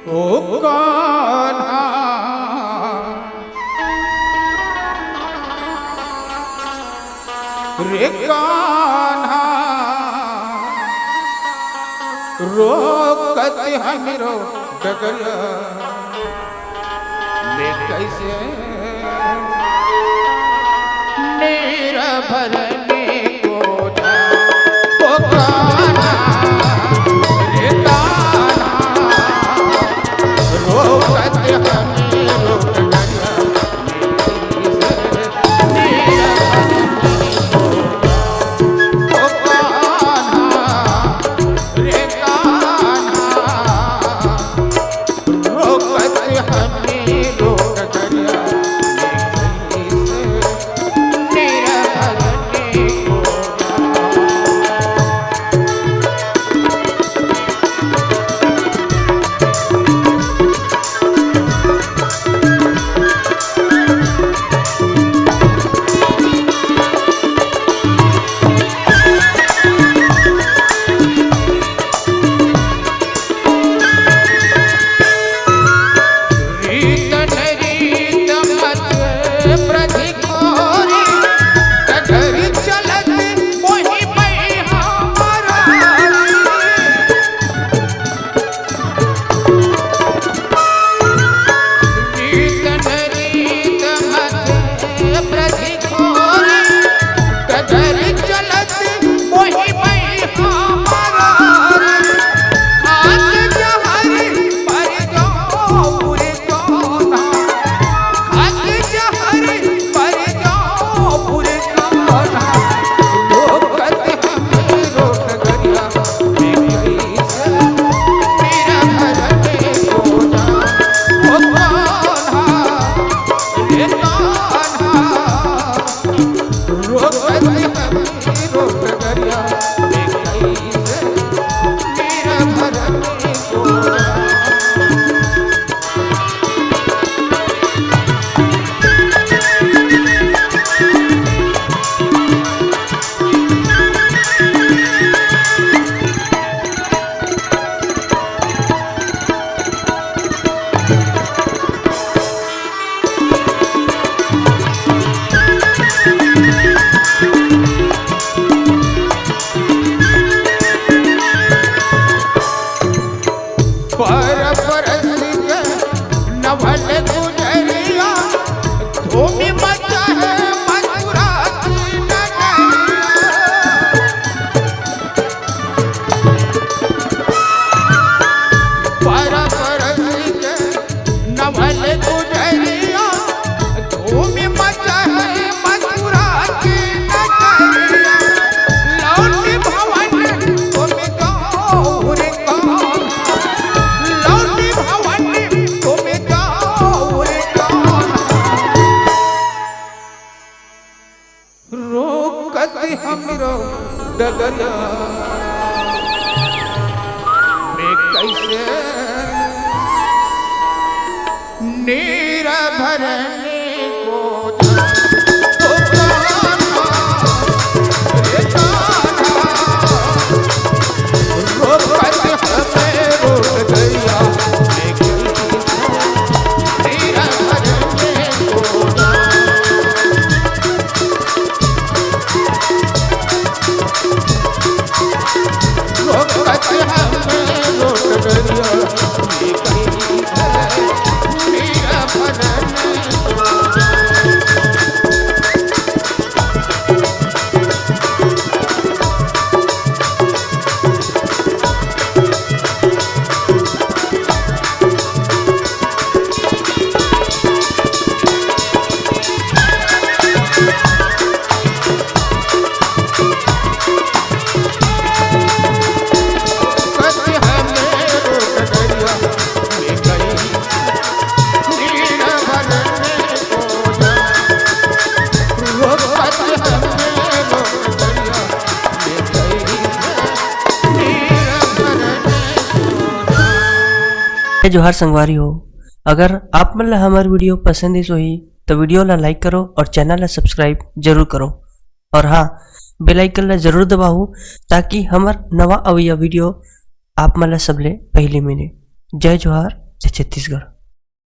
ओ कान्हा रे कान्हा रोकत हमरो डगरिया मैं कैसे मेरा भरने को जा ओ कान्हा रे कान्हा रोकत हमरो डगरिया हमरो डगरिया मैं कैसे नीरा भरने को जोहार संगवारी हो। अगर आप मन ला हमार वीडियो पसंद ही तो वीडियो ला लाइक करो और चैनल ला सब्सक्राइब जरूर करो और हाँ बेल आइकन ला जरूर दबाओ ताकि हमार नवा अवैया वीडियो आप मन ला सबले पहले मिले। जय जोहार। जय छत्तीसगढ़।